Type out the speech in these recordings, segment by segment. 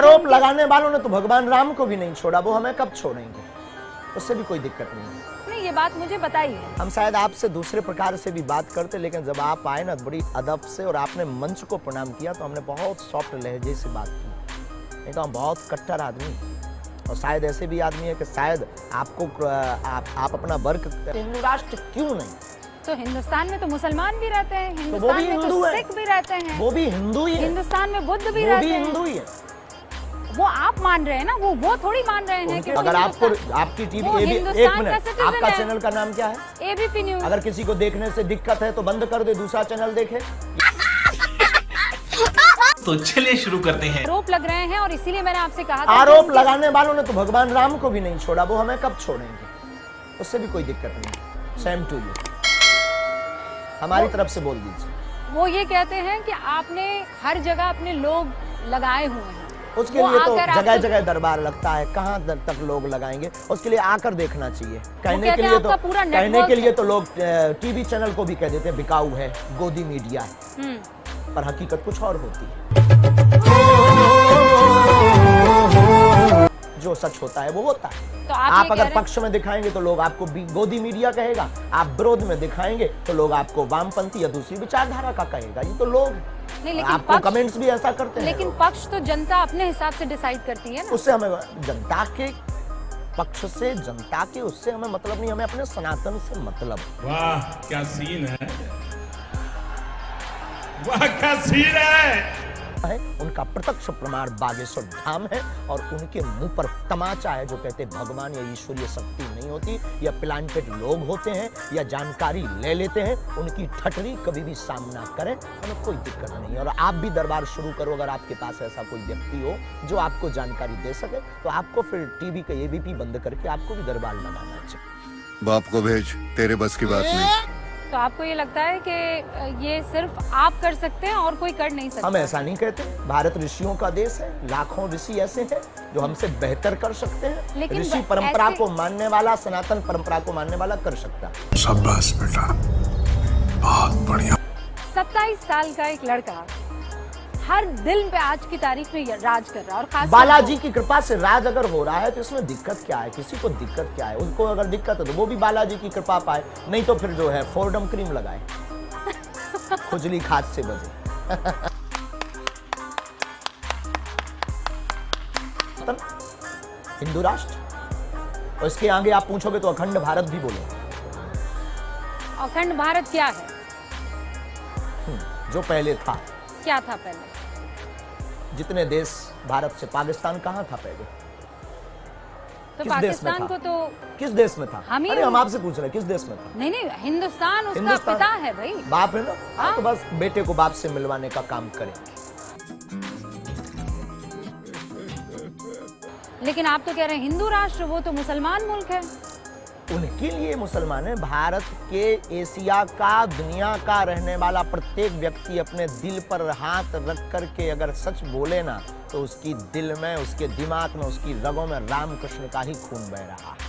आरोप लगाने वालों ने तो भगवान राम को भी नहीं छोड़ा, वो हमें कब छोड़ेंगे, उससे भी कोई दिक्कत नहीं है। नहीं, ये बात मुझे बताइए। हम शायद आपसे दूसरे प्रकार से भी बात करते, लेकिन जब आप आए ना बड़ी अदब से और आपने मंच को प्रणाम किया तो हमने बहुत सॉफ्ट लहजे से बात की। नहीं तो हम बहुत कट्टर आदमी और शायद ऐसे भी आदमी है कि शायद आपको आप अपना वर्क हिंदू राष्ट्र क्यों नहीं। तो हिंदुस्तान में तो मुसलमान भी रहते हैं, वो हिंदुस्तान भी में हिंदू तो है, सिख भी रहते हैं, वो भी हिंदू ही है, हिंदुस्तान में बुद्ध भी वो रहते भी हैं। हिंदू ही है। वो आप मान रहे हैं ना, वो थोड़ी मान रहे हैं कि अगर आपको आपकी टीवी वो एक हिंदुस्तान का मिनट, citizen आपका है। चैनल का नाम क्या है? ABP news. अगर किसी को देखने से दिक्कत है तो बंद कर दे, दूसरा चैनल देखे। तो चलिए शुरू करते हैं। आरोप लग रहे हैं और इसीलिए मैंने आपसे कहा था आरोप लगाने वालों ने तो भगवान राम को भी नहीं छोड़ा, वो हमें कब छोड़ेंगे, उससे भी कोई दिक्कत नहीं। सेम टू यू, हमारी तरफ से बोल दीजिए। वो ये कहते हैं कि आपने हर जगह अपने लोग लगाए हुए हैं, उसके लिए तो जगह जगह दरबार लगता है, कहाँ तक लोग लगाएंगे, उसके लिए आकर देखना चाहिए। कहने के लिए तो लोग टीवी चैनल को भी कह देते हैं बिकाऊ है, गोदी मीडिया है, पर हकीकत कुछ और होती है। जो सच होता है वो होता है। तो आप अगर पक्ष में दिखाएंगे तो लोग आपको गोदी मीडिया कहेगा, आप विरोध में दिखाएंगे तो लोग आपको वामपंथी या दूसरी विचारधारा का कहेगा। ये तो लोग नहीं, लेकिन आपको कमेंट्स भी ऐसा करते हैं। लेकिन पक्ष तो जनता अपने हिसाब से डिसाइड करती है ना। उससे हमें जनता के पक्ष से, जनता के उससे हमें मतलब नहीं, हमें अपने सनातन से मतलब। वाह क्या सीन है, वाह क्या सीन है। उनका प्रत्यक्ष प्रमाण बागेश्वर धाम है और उनके मुंह पर तमाचा है जो कहते हैं भगवान या ईश्वरीय शक्ति नहीं होती, या प्लांटेड लोग होते हैं या जानकारी ले लेते हैं। उनकी ठटरी कभी भी सामना करें, हमें कोई दिक्कत नहीं। और आप भी दरबार शुरू करो, अगर आपके पास ऐसा कोई व्यक्ति हो जो आपको जानकारी दे सके, तो आपको फिर टीवी का एबीपी बंद करके आपको भी दरबार लगाना चाहिए। बाप को भेज, तेरे बस की बात नहीं। तो आपको ये लगता है कि ये सिर्फ आप कर सकते हैं और कोई कर नहीं सकता? हम ऐसा नहीं कहते। भारत ऋषियों का देश है, लाखों ऋषि ऐसे हैं जो हमसे बेहतर कर सकते हैं। ऋषि परंपरा को मानने वाला, सनातन परंपरा को मानने वाला कर सकता है। शाबाश बेटा, बहुत बढ़िया। 27 साल का एक लड़का हर दिल पे आज की तारीख में राज कर रहा है, और खास बालाजी की कृपा से राज अगर हो रहा है तो इसमें दिक्कत क्या है? किसी को दिक्कत क्या है? उनको अगर दिक्कत है तो वो भी बालाजी की कृपा पाए, नहीं तो फिर जो है फोर्डम क्रीम लगाए, खुजली खाद से बचे। हिंदू राष्ट्र, और इसके आगे आप पूछोगे तो अखंड भारत भी बोलो। अखंड भारत क्या है? जो पहले था। क्या था पहले? जितने देश भारत से, पाकिस्तान कहाँ था पहले? तो किस देश में पाकिस्तान था? को तो किस देश में था? अरे हम आपसे पूछ रहे हैं किस देश में था? नहीं, हिंदुस्तान उसका पिता है भाई, बाप है ना। हाँ? तो बस बेटे को बाप से मिलवाने का काम करें। लेकिन आप तो कह रहे हैं हिंदू राष्ट्र, वो तो मुसलमान मुल्क है। उनके लिए मुसलमान है। भारत के, एशिया का, दुनिया का रहने वाला प्रत्येक व्यक्ति अपने दिल पर हाथ रख करके अगर सच बोले ना, तो उसकी दिल में, उसके दिमाग में, उसकी रगों में रामकृष्ण का ही खून बह रहा है।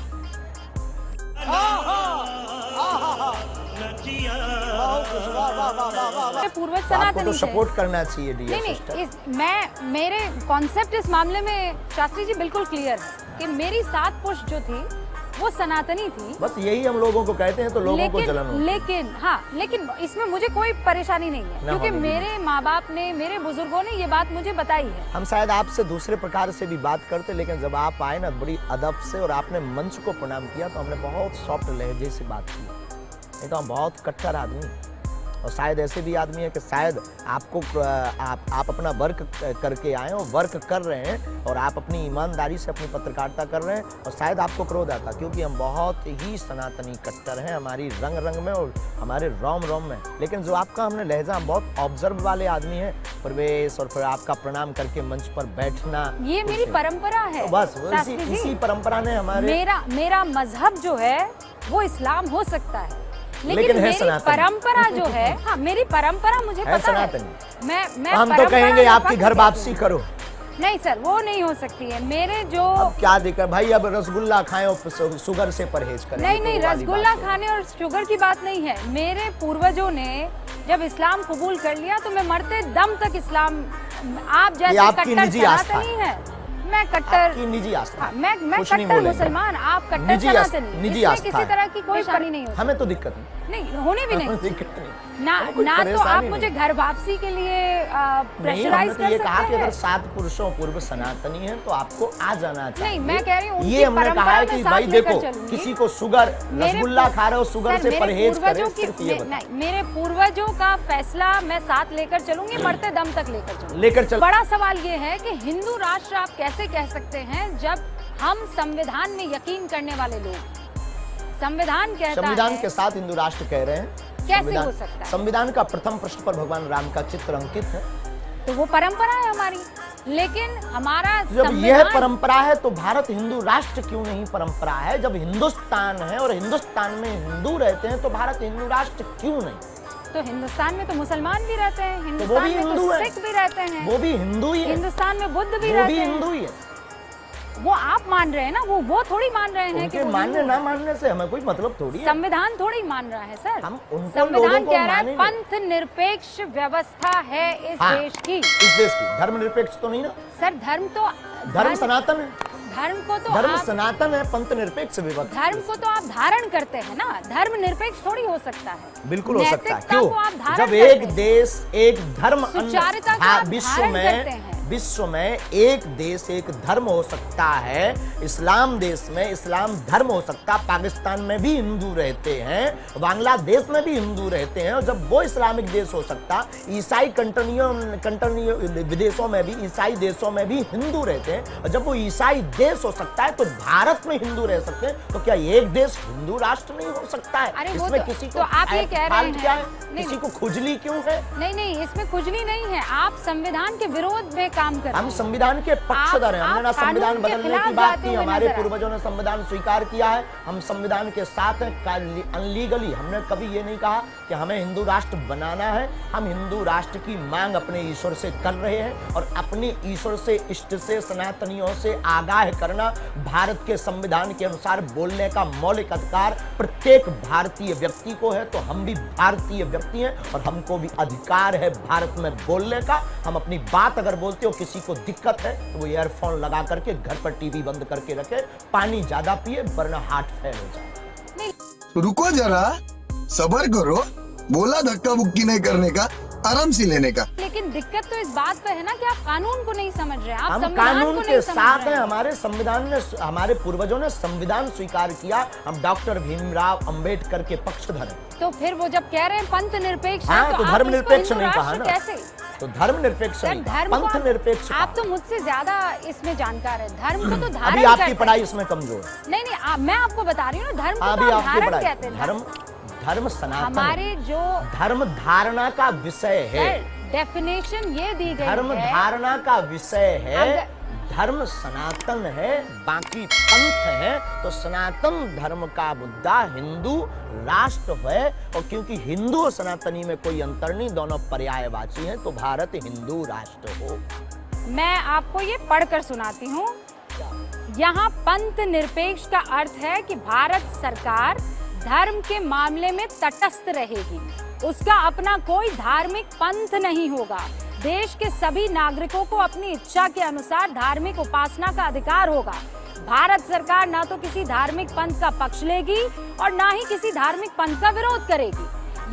पूर्वज आपको सनातनी तो थे। सपोर्ट करना चाहिए डियर नहीं, सिस्टर। मेरे कॉन्सेप्ट इस मामले में शास्त्री जी बिल्कुल क्लियर है कि मेरी 7 पुश्त जो थी वो सनातनी थी। बस यही हम लोगों को कहते हैं तो लोगों को जलन होती है। लेकिन इसमें मुझे कोई परेशानी नहीं है, क्योंकि मेरे माँ बाप ने, मेरे बुजुर्गों ने ये बात मुझे बताई है। हम शायद आपसे दूसरे प्रकार से भी बात करते, लेकिन जब आप आए ना बड़ी अदब से और आपने मंच को प्रणाम किया तो हमने बहुत सॉफ्ट लहजे से बात की। नहीं तो हम बहुत कट्टर आदमी, और शायद ऐसे भी आदमी है कि शायद आपको आप अपना वर्क करके आए हो, वर्क कर रहे हैं और आप अपनी ईमानदारी से अपनी पत्रकारिता कर रहे हैं, और शायद आपको क्रोध आता क्योंकि हम बहुत ही सनातनी कट्टर हैं, हमारी रंग रंग में और हमारे रोम रोम में। लेकिन जो आपका हमने लहजा, हम बहुत ऑब्जर्व वाले आदमी हैं, प्रवेश और फिर आपका प्रणाम करके मंच पर बैठना, ये मेरी परंपरा है। तो बस इसी परंपरा ने हमारे, मेरा मजहब जो है वो इस्लाम हो सकता है, लेकिन है मेरी परंपरा जो है, हाँ मेरी परंपरा मुझे पता है। मैं हम तो कहेंगे आपकी घर वापसी करो। नहीं सर, वो नहीं हो सकती है। मेरे जो, अब क्या दिक्कत भाई, अब रसगुल्ला खाएं और शुगर से परहेज करें। नहीं, रसगुल्ला खाने और शुगर की बात नहीं है। मेरे पूर्वजों ने जब इस्लाम कबूल कर लिया तो मैं मरते दम तक इस्लाम आप जैसे आपकी कट्टर निजी आस्था सनातनी है, मैं कट्टर, आपकी निजी आस्था। हाँ, मैं कुछ नहीं कट्टर बोलेंगे। मुसलमान, आप कट्टर निजी सनातनी, निजी इसमें आस्था किसी है। तरह की कोई परेशानी नहीं होती। हमें तो दिक्कत नहीं, नहीं होने भी नहीं दिक्कत नहीं। ना कोई ना तो परेशानी आप नहीं। मुझे घर वापसी के लिए नहीं, प्रेशराइज हमने तो कर ये कहा कि सकते अगर हैं। 7 पुरुषों पूर्व सनातनी है तो आपको आ जाना चाहिए। नहीं, मैं कह रही हूँ उनकी ये हमने कहा परंपरा है में कि साथ भाई लेकर देखो, चलूंगी। किसी को शुगर, मेरे रसगुल्ला खा रहे हो, शुगर सर, से मेरे परहेज करें, पूर्वजों की- सिर्फ ये बताओ। नहीं, मेरे पूर्वजों का फैसला मैं साथ लेकर चलूंगी, मरते दम तक लेकर चलूंगी। लेकर चल। बड़ा सवाल ये है कि हिंदू राष्ट्र आप कैसे कह सकते हैं जब हम संविधान में यकीन करने वाले लोग हैं। संविधान कहता संविधान है के साथ हिंदू राष्ट्र कह रहे हैं। कैसे संविधान- हो सकता है? संविधान का प्रथम पृष्ठ पर भगवान राम का चित्र अंकित है। तो वो परंपरा है हमारी, लेकिन हमारा जब यह संविधान परंपरा है तो भारत हिंदू राष्ट्र क्यों नहीं परंपरा है? जब हिंदुस्तान है और हिंदुस्तान में हिंदू रहते हैं तो भारत हिंदू राष्ट्र क्यों नहीं? तो हिंदुस्तान में तो मुसलमान भी रहते हैं, वो हिंदुस्तान भी में हिंदू तो है। सिख भी रहते हैं, वो भी हिंदू ही है, हिंदुस्तान में बुद्ध भी वो रहते भी हैं। हिंदू ही है। वो आप मान रहे हैं ना, वो थोड़ी मान रहे हैं कि उनके वो मानने हिंदू ना हैं। मानने से हमें कोई मतलब थोड़ी है। संविधान थोड़ी मान रहा है सर, हम उनको लोगों संविधान को कह रहा है मानेंगे। पंथ निरपेक्ष व्यवस्था है इस हाँ, देश की। इस देश की धर्मनिरपेक्ष तो नहीं ना? सर धर्म तो धर्म सनातन है, धर्म को तो धर्म आप सनातन है, पंथ निरपेक्ष विभक्त। धर्म को तो आप धारण करते हैं ना, धर्म निरपेक्ष थोड़ी हो सकता है। बिल्कुल हो सकता है। नैतिकता को आप क्यों? धारण जब एक करते हैं। देश एक धर्म सुचारुता को आप धारण करते हैं। विश्व में एक देश एक धर्म हो सकता है। इस्लाम देश में इस्लाम धर्म हो सकता है। पाकिस्तान में भी हिंदू रहते हैं, बांग्लादेश में भी हिंदू रहते हैं। और जब वो इस्लामिक देश हो सकता, ईसाई कंट्री विदेशों में भी, ईसाई देशों में भी हिंदू रहते हैं। और जब वो ईसाई देश हो सकता है तो भारत में हिंदू रह सकते हैं। तो क्या एक देश हिंदू राष्ट्र नहीं हो सकता है? अरे वो इसमें तो- किसी को तो आप ये कह रहे फाल्ट क्या है? हैं। नहीं, किसी को खुजली क्यों है? नहीं, इसमें खुजली नहीं है। आप संविधान के विरोध में काम कर रहे हम हैं। संविधान के पक्षधर हैं। हमने ना आप संविधान कानून के बदलने खिलाफ की बात जाते की, हुए हमारे नजर आए। पूर्वजों ने संविधान स्वीकार किया है। हम संविधान के साथ हैं। अनलीगली हमने कभी ये नहीं कहा कि हमें हिंदू राष्ट्र बनाना है। हम हिंदू राष्ट्र की मांग अपने ईश्वर से कर रहे हैं और अपने ईश्वर से, इष्ट से, सनातनियों से आगाह करना भारत के संविधान के अनुसार बोलने का मौलिक अधिकार प्रत्येक भारतीय व्यक्ति को है। तो हम भी भारतीय व्यक्ति हैं और हमको भी अधिकार है भारत में बोलने का। हम अपनी बात अगर बोलते हो, किसी को दिक्कत है तो वो ईयरफोन लगा करके घर पर टीवी बंद करके रखे, पानी ज्यादा पिए वरना हार्ट फेल हो जाए। रुको जरा, सबर करो। बोला धक्का बुक्की नहीं करने का, आराम से लेने का। लेकिन दिक्कत तो इस बात पे है ना कि आप कानून को नहीं समझ रहे हैं, आप हम संविधान कानून को के नहीं समझ साथ रहे हैं। हैं। हमारे संविधान ने, हमारे पूर्वजों ने संविधान स्वीकार किया। हम डॉक्टर भीमराव अंबेडकर के पक्षधर हैं। तो फिर वो जब कह रहे हैं पंथ निरपेक्ष है, हाँ, तो आप धर्मनिरपेक्ष उसको हिंदू नहीं कहा राष्ट्र ना। कैसे? तो धर्मनिरपेक्ष सर नहीं, धर्म को पंथ निरपेक्ष आप तो मुझसे ज्यादा इसमें जानकार है। धर्म को तो धारण अभी आपकी करते पढ़ाई हैं। इसमें कमजोर है। नहीं, मैं आपको बता रही हूँ ना, धर्म को अभी तो हम आपकी धारण पढ़ाई, कहते हैं। धर्म सनातन है। हमारे जो धर्म धारणा का विषय है। डेफिनेशन ये दी गई धर्म है। धारणा का विषय है। अगर- धर्म सनातन है, बाकी पंथ है। तो सनातन धर्म का मुद्दा हिंदू राष्ट्र है। और क्योंकि हिंदू और सनातनी में कोई अंतर नहीं, दोनों पर्यायवाची हैं, तो भारत हिंदू राष्ट्र हो। मैं आपको ये पढ़कर सुनाती हूँ। यहाँ पंथ निरपेक्ष का अर्थ है कि भारत सरकार धर्म के मामले में तटस्थ रहेगी। उसका अपना कोई धार्मिक पंथ नहीं होगा। देश के सभी नागरिकों को अपनी इच्छा के अनुसार धार्मिक उपासना का अधिकार होगा। भारत सरकार ना तो किसी धार्मिक पंथ का पक्ष लेगी और ना ही किसी धार्मिक पंथ का विरोध करेगी।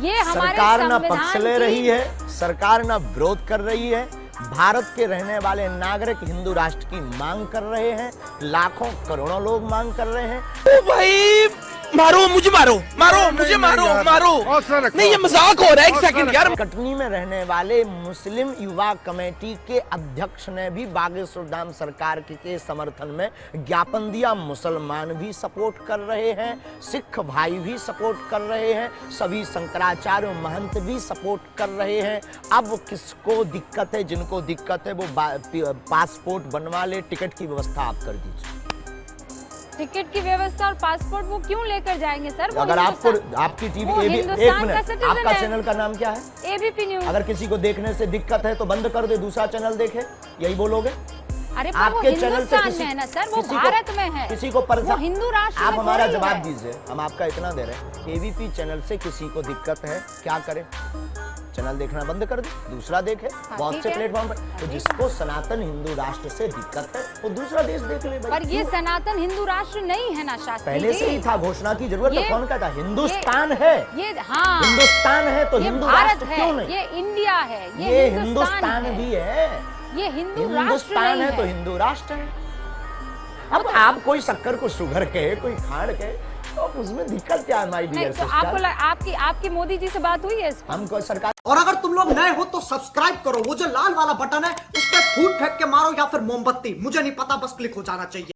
ये हमारे सरकार ना संविधान पक्ष ले की- रही है, सरकार ना विरोध कर रही है। भारत के रहने वाले नागरिक हिंदू राष्ट्र की मांग कर रहे हैं। लाखों करोड़ों लोग मांग कर रहे हैं। ओ भाई मारो मुझे, मारो मुझे, मारो नहीं, ये मजाक हो रहा है। एक सेकंड यार। कटनी में रहने वाले मुस्लिम युवा कमेटी के अध्यक्ष ने भी बागेश्वर धाम सरकार के समर्थन में ज्ञापन दिया। मुसलमान भी सपोर्ट कर रहे हैं, सिख भाई भी सपोर्ट कर रहे हैं, सभी शंकराचार्य महंत भी सपोर्ट कर रहे हैं। अब किसको दिक्कत है? जिनको दिक्कत है वो पासपोर्ट बनवा ले, टिकट की व्यवस्था आप कर दीजिए। टिकट की व्यवस्था और पासपोर्ट वो क्यों लेकर जाएंगे सर? वो अगर आपको हिंदुस्तान- आपकी टीवी वो एक हिंदुस्तान का मिनट, citizen आपका है। चैनल का नाम क्या है? ABP news. अगर किसी को देखने से दिक्कत है तो बंद कर दे, दूसरा चैनल देखे, यही बोलोगे? अरे पर वो आपके चैनल से हिंदुस्तान किसी में है ना सर, वो किसी को- भारत में है। किसी को वो परेशान, हिंदू राष्ट्र आप में हमारा थोड़ी जवाब है। दीजिए। हम आपका इतना दे रहे हैं, एबीपी चैनल से किसी को दिक्कत है क्या करें? चैनल देखना बंद कर दे, दूसरा देखे बहुत ठीक से है। प्लेटफॉर्म पर। तो जिसको सनातन हिंदू राष्ट्र से दिक्कत है वो दूसरा देश देख ले भाई। पर ये क्यों? सनातन हिंदू राष्ट्र नहीं है ना शास्त्री पहले से जी। ही था, घोषणा की जरूरत तो ये- कौन कहता? हिंदुस्तान है, ये हाँ, हिंदुस्तान है तो ये हिंदू भारत राष्ट्र है, क्यों नहीं? ये इंडिया है, ये हिंदुस्तान भी है, ये हिंदू राष्ट्र हिंदुस्तान नहीं है तो हिंदू राष्ट्र है। अब तो- आप कोई शक्कर को शुगर के, कोई खाड़ के, तो उसमें दिक्कत क्या है माय नहीं डियर तो आपको सिस्टर? आपकी मोदी जी से बात हुई है इस पर? हम कोई सरकार और अगर तुम लोग नए हो तो सब्सक्राइब करो, वो जो लाल वाला बटन है उस पर फूट फेंक के मारो या फिर मोमबत्ती, मुझे नहीं पता, बस क्लिक हो जाना चाहिए।